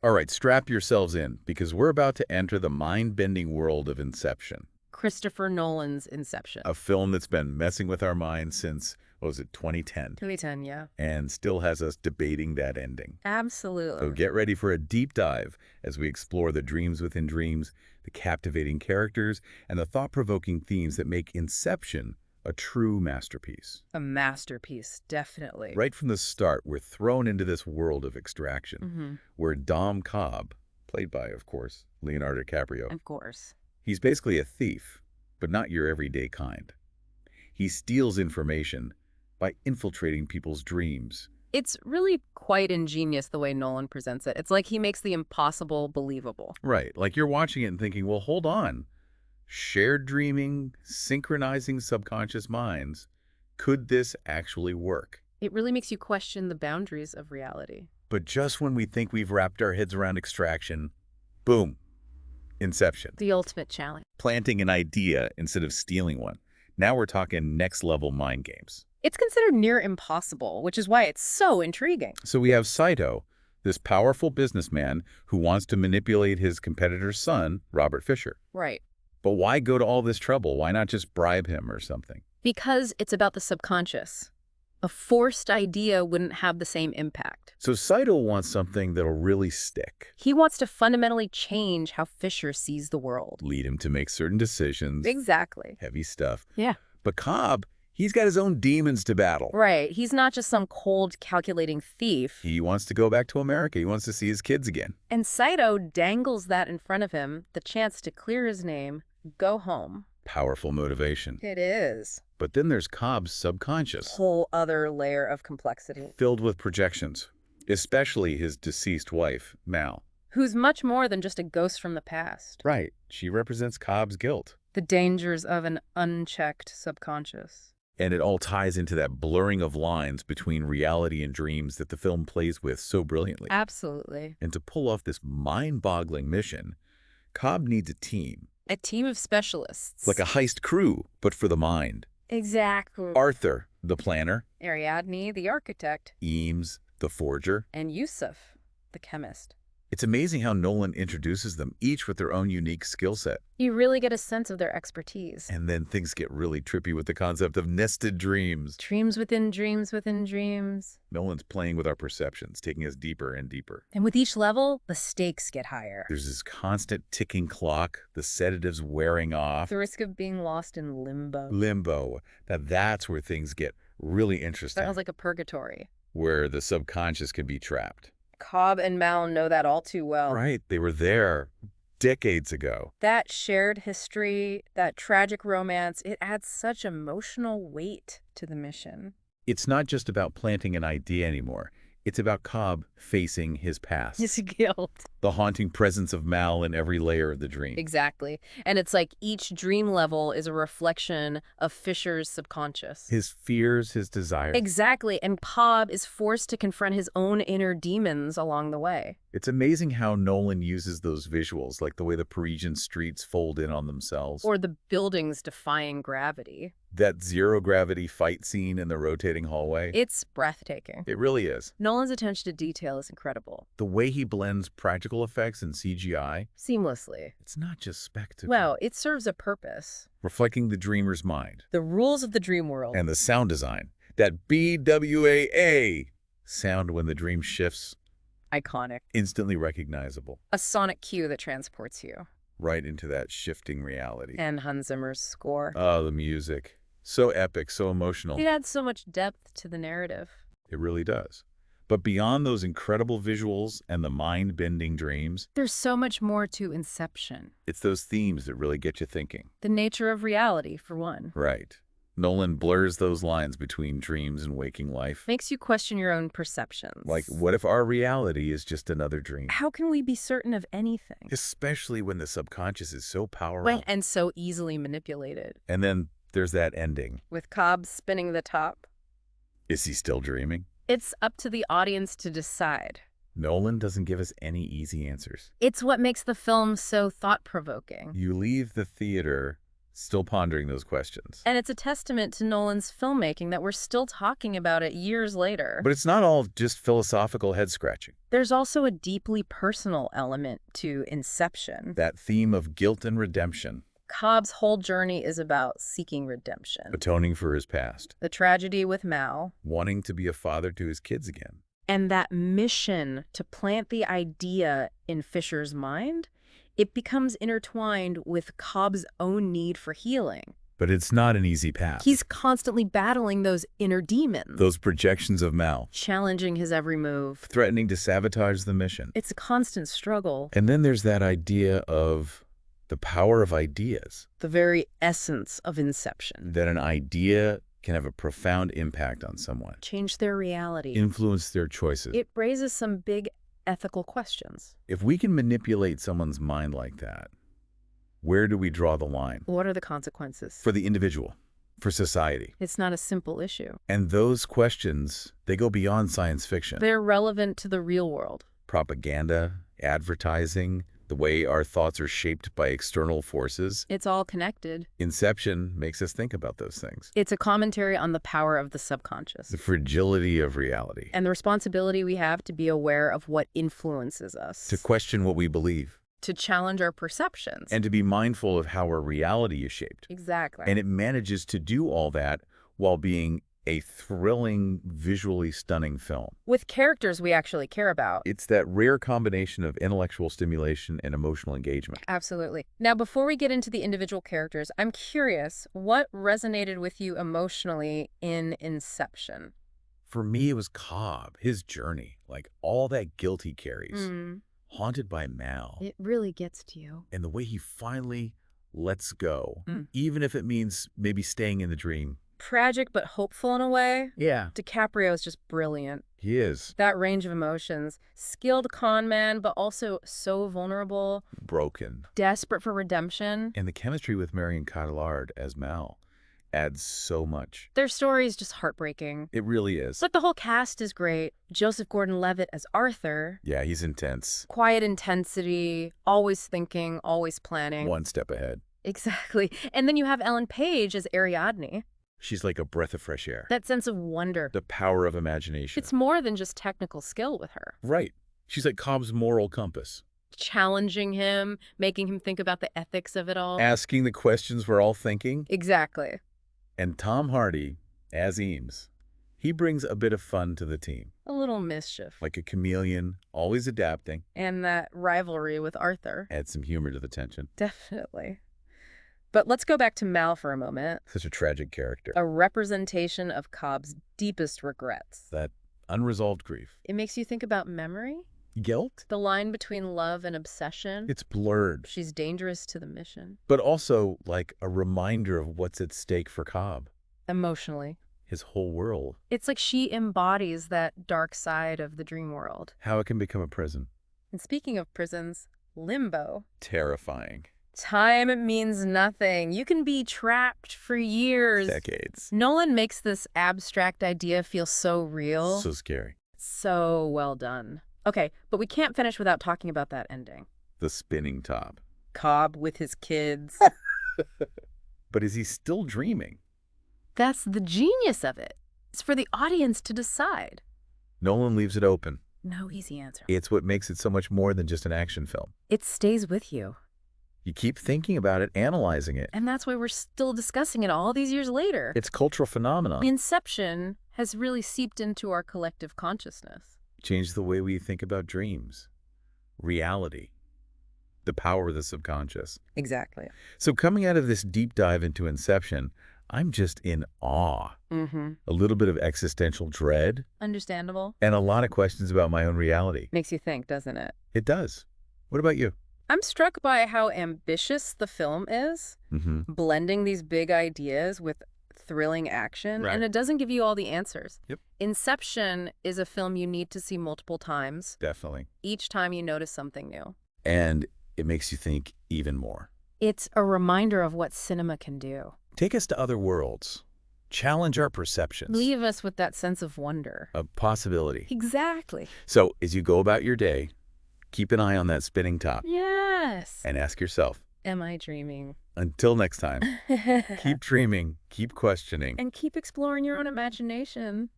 All right, strap yourselves in, because we're about to enter the mind-bending world of Inception, Christopher Nolan's Inception. a film that's been messing with our minds since, what was it, 2010, 2010, yeah. and still has us debating that ending. Absolutely. So get ready for a deep dive as we explore the dreams within dreams, the captivating characters, and the thought-provoking themes that make Inception a true masterpiece. A masterpiece, definitely. Right from the start, we're thrown into this world of extraction, where Dom Cobb, played by, of course, Leonardo DiCaprio, Of course. he's basically a thief, but not your everyday kind. He steals information by infiltrating people's dreams. It's really quite ingenious the way Nolan presents it. It's like he makes the impossible believable. Right, like you're watching it and thinking, well, hold on. Shared dreaming, synchronizing subconscious minds. Could this actually work? It really makes you question the boundaries of reality. But just when we think we've wrapped our heads around extraction, boom, Inception. The ultimate challenge. Planting an idea instead of stealing one. Now we're talking next-level mind games. It's considered near impossible, which is why it's so intriguing. So we have Saito, this powerful businessman who wants to manipulate his competitor's son, Robert Fisher. Right. But why go to all this trouble? Why not just bribe him or something? Because it's about the subconscious. A forced idea wouldn't have the same impact. So Saito wants something that'll really stick. He wants to fundamentally change how Fisher sees the world. Lead him to make certain decisions. Exactly. Heavy stuff. Yeah. But Cobb, he's got his own demons to battle. Right. He's not just some cold, calculating thief. He wants to go back to America. He wants to see his kids again. And Saito dangles that in front of him, the chance to clear his name, go home. Powerful motivation. It is. But then there's Cobb's subconscious, Whole other layer of complexity. filled with projections, especially his deceased wife, Mal. Who's much more than just a ghost from the past. Right. She represents Cobb's guilt. The dangers of an unchecked subconscious. And it all ties into that blurring of lines between reality and dreams that the film plays with so brilliantly. Absolutely. And to pull off this mind-boggling mission, Cobb needs a team. A team of specialists. Like a heist crew, but for the mind. Exactly. Arthur, the planner. Ariadne, the architect. Eames, the forger. And Yusuf, the chemist. It's amazing how Nolan introduces them, each with their own unique skill set. You really get a sense of their expertise. And then things get really trippy with the concept of nested dreams. Dreams within dreams within dreams. Nolan's playing with our perceptions, taking us deeper and deeper. And with each level, the stakes get higher. There's this constant ticking clock, the sedatives wearing off. The risk of being lost in limbo. Limbo. That's where things get really interesting. Sounds like a purgatory. Where the subconscious can be trapped. Cobb and Mal know that all too well. Right. They were there decades ago. That shared history, that tragic romance, it adds such emotional weight to the mission. It's not just about planting an idea anymore. It's about Cobb facing his past. His guilt. The haunting presence of Mal in every layer of the dream. Exactly. And it's like each dream level is a reflection of Fisher's subconscious. His fears, his desires. Exactly. And Cobb is forced to confront his own inner demons along the way. It's amazing how Nolan uses those visuals, like the way the Parisian streets fold in on themselves. Or the buildings defying gravity. That zero-gravity fight scene in the rotating hallway. It's breathtaking. It really is. Nolan's attention to detail is incredible. The way he blends practical effects and CGI. Seamlessly. It's not just spectacle. Well, it serves a purpose. Reflecting the dreamer's mind. The rules of the dream world. And the sound design. That BWAA sound when the dream shifts. Iconic. Instantly recognizable. A sonic cue that transports you. Right into that shifting reality. And Hans Zimmer's score. Oh, the music. So epic, so emotional. It adds so much depth to the narrative. It really does. But beyond those incredible visuals and the mind-bending dreams, there's so much more to Inception. It's those themes that really get you thinking. The nature of reality, for one. Right. Nolan blurs those lines between dreams and waking life. Makes you question your own perceptions. Like, what if our reality is just another dream? How can we be certain of anything? Especially when the subconscious is so powerful. And so easily manipulated. And then there's that ending. With Cobb spinning the top. Is he still dreaming? It's up to the audience to decide. Nolan doesn't give us any easy answers. It's what makes the film so thought-provoking. You leave the theater Still pondering those questions. And it's a testament to Nolan's filmmaking that we're still talking about it years later. But it's not all just philosophical head-scratching. There's also a deeply personal element to Inception. That theme of guilt and redemption. Cobb's whole journey is about seeking redemption. Atoning for his past. The tragedy with Mal. Wanting to be a father to his kids again. And that mission to plant the idea in Fisher's mind, it becomes intertwined with Cobb's own need for healing. But it's not an easy path. He's constantly battling those inner demons. Those projections of Mal. Challenging his every move. Threatening to sabotage the mission. It's a constant struggle. And then there's that idea of the power of ideas. The very essence of Inception. That an idea can have a profound impact on someone. Change their reality. Influence their choices. It raises some big ethical questions. If we can manipulate someone's mind like that, where do we draw the line? What are the consequences? For the individual, for society. It's not a simple issue. And those questions, they go beyond science fiction. They're relevant to the real world. Propaganda, advertising, the way our thoughts are shaped by external forces. It's all connected. Inception makes us think about those things. It's a commentary on the power of the subconscious. The fragility of reality. And the responsibility we have to be aware of what influences us. To question what we believe. To challenge our perceptions. And to be mindful of how our reality is shaped. Exactly. And it manages to do all that while being a thrilling, visually stunning film. With characters we actually care about. It's that rare combination of intellectual stimulation and emotional engagement. Absolutely. Now, before we get into the individual characters, I'm curious, what resonated with you emotionally in Inception? For me, it was Cobb, his journey, like all that guilt he carries. Haunted by Mal. It really gets to you. And the way he finally lets go, even if it means maybe staying in the dream. Tragic but hopeful in a way. Yeah. DiCaprio is just brilliant. He is. That range of emotions. Skilled con man, but also so vulnerable. Broken. Desperate for redemption. And the chemistry with Marion Cotillard as Mal adds so much. Their story is just heartbreaking. It really is. But the whole cast is great. Joseph Gordon-Levitt as Arthur. Yeah, he's intense. Quiet intensity, always thinking, always planning. One step ahead. Exactly. And then you have Ellen Page as Ariadne. She's like a breath of fresh air. That sense of wonder. The power of imagination. It's more than just technical skill with her. Right. She's like Cobb's moral compass. Challenging him, making him think about the ethics of it all. Asking the questions we're all thinking. Exactly. And Tom Hardy, as Eames, he brings a bit of fun to the team. A little mischief. Like a chameleon, always adapting. And that rivalry with Arthur. Adds some humor to the tension. Definitely. But let's go back to Mal for a moment. Such a tragic character. A representation of Cobb's deepest regrets. That unresolved grief. It makes you think about memory. Guilt? The line between love and obsession. It's blurred. She's dangerous to the mission. But also like a reminder of what's at stake for Cobb. Emotionally. His whole world. It's like she embodies that dark side of the dream world. How it can become a prison. And speaking of prisons, limbo. Terrifying. Time means nothing. You can be trapped for years. Decades. Nolan makes this abstract idea feel so real. So scary. So well done. Okay, but we can't finish without talking about that ending. The spinning top. Cobb with his kids. But is he still dreaming? That's the genius of it. It's for the audience to decide. Nolan leaves it open. No easy answer. It's what makes it so much more than just an action film. It stays with you. You keep thinking about it, analyzing it. And that's why we're still discussing it all these years later. It's cultural phenomenon. Inception has really seeped into our collective consciousness. Changed the way we think about dreams, reality, the power of the subconscious. Exactly. So coming out of this deep dive into Inception, I'm just in awe. A little bit of existential dread. Understandable. And a lot of questions about my own reality. Makes you think, doesn't it? It does. What about you? I'm struck by how ambitious the film is, blending these big ideas with thrilling action, and it doesn't give you all the answers. Yep. Inception is a film you need to see multiple times. Definitely. Each time you notice something new. And it makes you think even more. It's a reminder of what cinema can do. Take us to other worlds. Challenge our perceptions. Leave us with that sense of wonder. Of possibility. Exactly. So as you go about your day, keep an eye on that spinning top. Yes. And ask yourself, Am I dreaming? Until next time, keep dreaming, keep questioning. And keep exploring your own imagination.